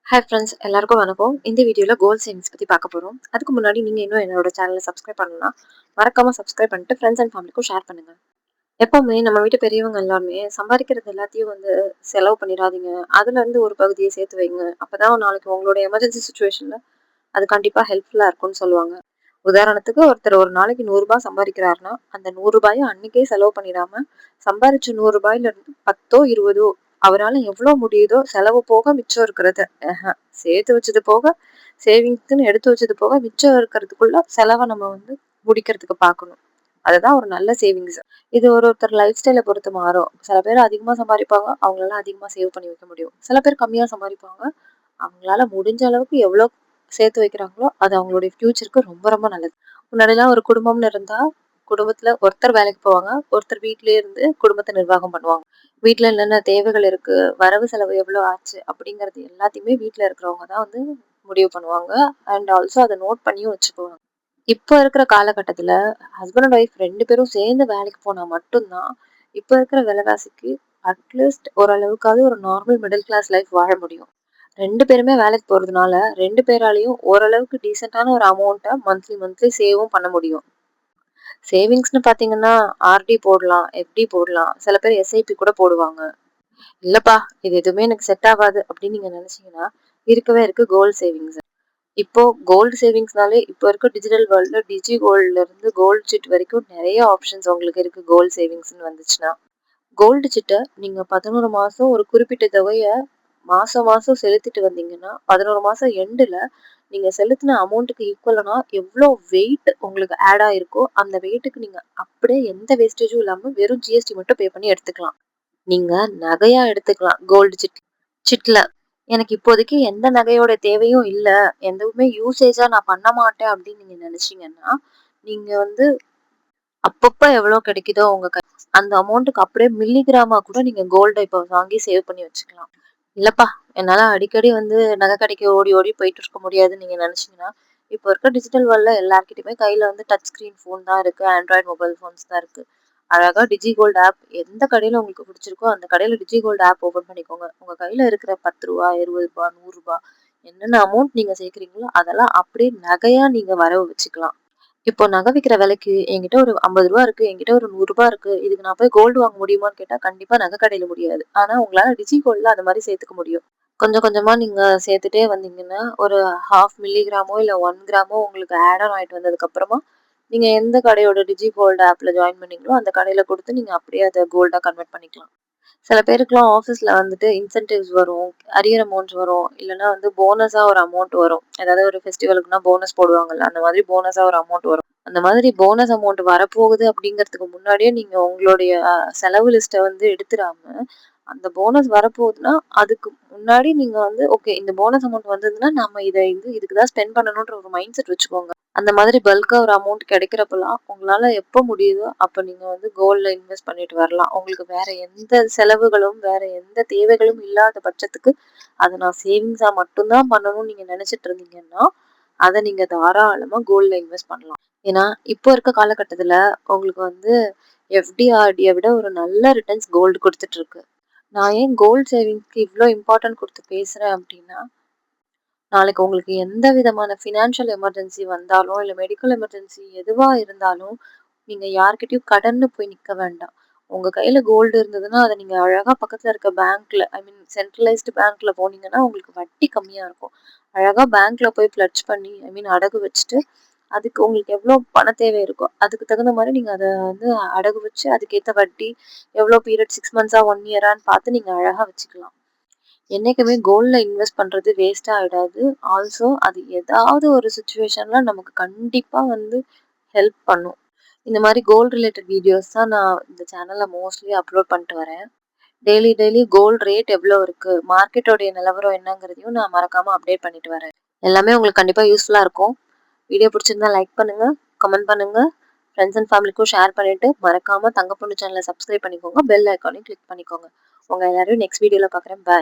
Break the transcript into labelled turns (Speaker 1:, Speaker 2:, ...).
Speaker 1: Hi friends, எல்லாருக்கும் வணக்கம். இந்த வீடியோவில் கோல் சேவிங்ஸ் பற்றி பார்க்க போகிறோம். அதுக்கு முன்னாடி நீங்கள் இன்னும் என்னோட சேனலை சப்ஸ்கிரைப் பண்ணணும்னா மறக்காமல் சப்ஸ்கிரைப் பண்ணிட்டு ஃப்ரெண்ட்ஸ் அண்ட் ஃபேமிலிக்கும் ஷேர் பண்ணுங்கள். எப்போவுமே நம்ம வீட்டு பெரியவங்க எல்லாருமே சம்பாதிக்கிறது எல்லாத்தையும் செலவு பண்ணிடாதீங்க. அதுலேருந்து ஒரு பகுதியை சேர்த்து வைங்க. அப்போ தான் நாளைக்கு உங்களோட எமர்ஜென்சி சுச்சுவேஷனில் அது கண்டிப்பாக ஹெல்ப்ஃபுல்லாக இருக்கும்னு சொல்லுவாங்க. உதாரணத்துக்கு ஒருத்தர் ஒரு நாளைக்கு 100 ரூபாய் சம்பாதிக்கிறாருன்னா அந்த 100 ரூபாயை அன்னைக்கே செலவு பண்ணிடாம சம்பாரிச்ச 100 ரூபாயில இருந்து 10ஓ 20ஓ அவரால் எவ்வளோ முடியுதோ செலவு போக மிச்சம் இருக்கிறத சேர்த்து வச்சது போக சேவிங்ஸ்ன்னு எடுத்து வச்சது போக மிச்சம் இருக்கிறதுக்குள்ள செலவை நம்ம முடிக்கிறதுக்கு பார்க்கணும். அதுதான் ஒரு நல்ல சேவிங்ஸ். இது ஒருத்தர் லைஃப் ஸ்டைலை பொறுத்து மாறும். சில பேர் அதிகமாக சம்பாதிப்பாங்க, அவங்களால அதிகமாக சேவ் பண்ணி வைக்க முடியும். சில பேர் கம்மியாக சம்பாதிப்பாங்க, அவங்களால முடிஞ்ச அளவுக்கு எவ்வளோ சேர்த்து வைக்கிறாங்களோ அது அவங்களுடைய ஃபியூச்சருக்கு ரொம்ப ரொம்ப நல்லது. முன்னாடிலாம் ஒரு குடும்பம்னு இருந்தா குடும்பத்துல ஒருத்தர் வேலைக்கு போவாங்க, ஒருத்தர் வீட்லயே இருந்து குடும்பத்தை நிர்வாகம் பண்ணுவாங்க. வீட்டுல என்னென்ன தேவைகள் இருக்கு, வரவு செலவு எவ்வளவு ஆச்சு அப்படிங்கறது எல்லாத்தையுமே வீட்டுல இருக்கிறவங்க தான் முடிவு பண்ணுவாங்க. அண்ட் ஆல்சோ அதை நோட் பண்ணியும் வச்சுக்குவாங்க. இப்போ இருக்கிற காலகட்டத்துல ஹஸ்பண்ட் அண்ட் ஒய்ஃப் 2 பேரும் சேர்ந்து வேலைக்கு போனா மட்டும்தான் இப்போ இருக்கிற விலைவாசிக்கு அட்லீஸ்ட் ஓரளவுக்காவது ஒரு நார்மல் மிடில் கிளாஸ் லைஃப் வாழ முடியும். 2 பேருமே வேலைக்கு போறதுனால 2 பேராலையும் ஓரளவுக்கு டீசென்டான ஒரு அமௌண்ட்டை மந்த்லி மந்த்லி சேவும் பண்ண முடியும். சேவிங்ஸ்னு பாத்தீங்கன்னா ஆர்டி போடலாம், எஃப்டி போடலாம், சில பேர் எஸ்ஐபி கூட போடுவாங்க. இல்லப்பா இது எதுவுமே எனக்கு செட் ஆகாது அப்படின்னு நீங்க நினைச்சீங்கன்னா இருக்கவே இருக்கு கோல்டு சேவிங்ஸ். இப்போ கோல்டு சேவிங்ஸ்னாலே இப்போ இருக்க டிஜிட்டல் வேர்ல்ட்ல டிஜி கோல்ட்ல இருந்து கோல்டு சிட் வரைக்கும் நிறைய ஆப்ஷன்ஸ் உங்களுக்கு இருக்கு. கோல்டு சேவிங்ஸ்னு வந்துச்சுன்னா கோல்டு சிட்டை நீங்க 11 மாசம் ஒரு குறிப்பிட்ட தொகையை மாசம் மாசம் செலுத்திட்டு வந்தீங்கன்னா 11 மாசம் எண்டுல நீங்க செலுத்தின அமௌண்ட்டுக்கு ஈக்குவலனா எவ்வளோ வெயிட் உங்களுக்கு ஆட் ஆயிருக்கோ அந்த வெயிட்டுக்கு நீங்க அப்படியே எந்த வேஸ்டேஜும் இல்லாம வெறும் ஜிஎஸ்டி மட்டும் பே பண்ணி எடுத்துக்கலாம். நீங்க நகையா எடுத்துக்கலாம் கோல்டு சிட்ல. எனக்கு இப்போதைக்கு எந்த நகையோட தேவையும் இல்ல, எதுவுமே யூசேஜா நான் பண்ண மாட்டேன் அப்படின்னு நீங்க நினைச்சீங்கன்னா நீங்க அப்பப்ப எவ்வளவு கிடைக்குதோ உங்க அந்த அமௌண்ட்டுக்கு அப்படியே மில்லிகிராமா கூட நீங்க கோல்டை இப்போ வாங்கி சேவ் பண்ணி வச்சுக்கலாம். இல்லப்பா என்னால அடிக்கடி நகை கடைக்கு ஓடி ஓடி போயிட்டு இருக்க முடியாதுன்னு நீங்க நினைச்சீங்கன்னா இப்போ இருக்க டிஜிட்டல் வேர்ல்ட்ல எல்லார்கிட்டயுமே கையில டச் ஸ்கிரீன் ஃபோன் தான் இருக்கு, ஆண்ட்ராய்டு மொபைல் ஃபோன்ஸ் தான் இருக்கு. அழகா டிஜி கோல்டு ஆப் எந்த கடையில உங்களுக்கு பிடிச்சிருக்கோ அந்த கடையில டிஜி கோல்டு ஆப் ஓபன் பண்ணிக்கோங்க. உங்க கையில இருக்கிற 10 ரூபா 20 ரூபா 100 ரூபா என்னென்ன அமௌண்ட் நீங்க சேர்க்குறீங்களோ அதெல்லாம் அப்படியே நகையா நீங்க வரவு வச்சுக்கலாம். இப்போ நகை விக்கிற விலைக்கு என்கிட்ட ஒரு 50 ரூபா இருக்கு, என்கிட்ட ஒரு 100 ரூபா இருக்கு, இதுக்கு நான் போய் கோல்டு வாங்க முடியுமான்னு கேட்டா கண்டிப்பா நகை கடையில முடியாது. ஆனா உங்களால டிஜி கோல்ட்ல அந்த மாதிரி சேர்த்துக்க முடியும். கொஞ்சம் கொஞ்சமா நீங்க சேர்த்துட்டே வந்தீங்கன்னா ஒரு 0.5 மில்லிகிராமோ இல்ல 1 கிராமோ உங்களுக்கு ஆட் ஆன் ஆயிட்டு வந்ததுக்கு அப்புறமா நீங்க எந்த கடையோட டிஜி கோல்டு ஆப்ல ஜாயின் பண்ணீங்களோ அந்த கடையில கொடுத்து நீங்க அப்படியே அதை கோல்டா கன்வெர்ட் பண்ணிக்கலாம். சில பேருக்குலாம் ஆஃபீஸ்ல இன்சென்டிவ்ஸ் வரும், அரியர் அமௌண்ட்ஸ் வரும், இல்லைன்னா போனஸா ஒரு அமௌண்ட் வரும். ஏதாவது ஒரு ஃபெஸ்டிவலுக்குனா போனஸ் போடுவாங்கல்ல, அந்த மாதிரி போனஸா ஒரு அமௌண்ட் வரும். அந்த மாதிரி போனஸ் அமௌண்ட் வரப்போகுது அப்படிங்கிறதுக்கு முன்னாடியே நீங்க உங்களுடைய செலவு லிஸ்ட்டை எடுத்துடாம அந்த போனஸ் வரப்போகுதுன்னா அதுக்கு முன்னாடி நீங்க ஓகே இந்த போனஸ் அமௌண்ட் வந்ததுன்னா நம்ம இதை இதுக்கு தான் ஸ்பெண்ட் பண்ணணுன்ற ஒரு மைண்ட் செட் வச்சுக்கோங்க. அந்த மாதிரி பல்கா ஒரு அமௌண்ட் கிடைக்கிறப்பெல்லாம் உங்களால எப்போ முடியுதோ அப்போ நீங்க கோல்ட்ல இன்வெஸ்ட் பண்ணிட்டு வரலாம். உங்களுக்கு வேற எந்த செலவுகளும் வேற எந்த தேவைகளும் இல்லாத பட்சத்துக்கு அதை நான் சேவிங்ஸா மட்டும்தான் பண்ணணும்னு நீங்க நினைச்சிட்டு இருந்தீங்கன்னா அதை நீங்க தாராளமா கோல்ட்ல இன்வெஸ்ட் பண்ணலாம். ஏன்னா இப்போ இருக்க காலகட்டத்துல உங்களுக்கு எஃப்டிஆர்டியை விட ஒரு நல்ல ரிட்டர்ன்ஸ் கோல்டு கொடுத்துட்டு இருக்கு. நான் ஏன் கோல்டு சேவிங்ஸ்க்கு இவ்வளோ இம்பார்ட்டன்ட் கொடுத்து பேசுறேன் அப்படின்னா நாளைக்கு உங்களுக்கு எந்த விதமான ஃபினான்ஷியல் எமர்ஜென்சி வந்தாலும் இல்லை மெடிக்கல் எமர்ஜென்சி எதுவா இருந்தாலும் நீங்க யார்கிட்டயும் கடன்னு போய் நிற்க வேண்டாம். உங்க கையில கோல்டு இருந்ததுன்னா அதை நீங்க அழகா பக்கத்துல இருக்க பேங்க்ல சென்ட்ரலைஸ்டு பேங்க்ல போனீங்கன்னா உங்களுக்கு வட்டி கம்மியா இருக்கும். அழகா பேங்க்ல போய் பிளட்ஜ் பண்ணி அடகு வச்சுட்டு அதுக்கு உங்களுக்கு எவ்வளோ பண தேவை இருக்கோ அதுக்கு தகுந்த மாதிரி நீங்க அதை அடகு வச்சு அதுக்கேற்ற வட்டி எவ்வளோ பீரியட் 6 மந்த்ஸா 1 இயரான்னு பார்த்து நீங்க அழகா வச்சுக்கலாம். என்னைக்குமே கோல்ட்ல இன்வெஸ்ட் பண்றது வேஸ்டா ஆயிடாது. ஆல்சோ அது ஏதாவது ஒரு சுச்சுவேஷன்ல நமக்கு கண்டிப்பா ஹெல்ப் பண்ணும். இந்த மாதிரி கோல்டு ரிலேட்டட் வீடியோஸ் தான் நான் இந்த சேனல்ல மோஸ்ட்லி அப்லோட் பண்ணிட்டு வரேன். டெய்லி டெய்லி கோல்டு ரேட் எவ்வளோ இருக்கு, மார்க்கெட்டோடைய நிலவரம் என்னங்கிறதையும் நான் மறக்காம அப்டேட் பண்ணிட்டு வரேன். எல்லாமே உங்களுக்கு கண்டிப்பா யூஸ்ஃபுல்லா இருக்கும். வீடியோ பிடிச்சிருந்தா லைக் பண்ணுங்க, கமெண்ட் பண்ணுங்க, ஃப்ரெண்ட்ஸ் அண்ட் ஃபேமிலிக்கும் ஷேர் பண்ணிட்டு மறக்காம தங்க பொண்ணு சேனலை சப்ஸ்கிரைப் பண்ணிக்கோங்க, பெல் ஐக்கானையும் கிளிக் பண்ணிக்கோங்க. உங்க எல்லாரையும் நெக்ஸ்ட் வீடியோல பார்க்குறேன். பாய்.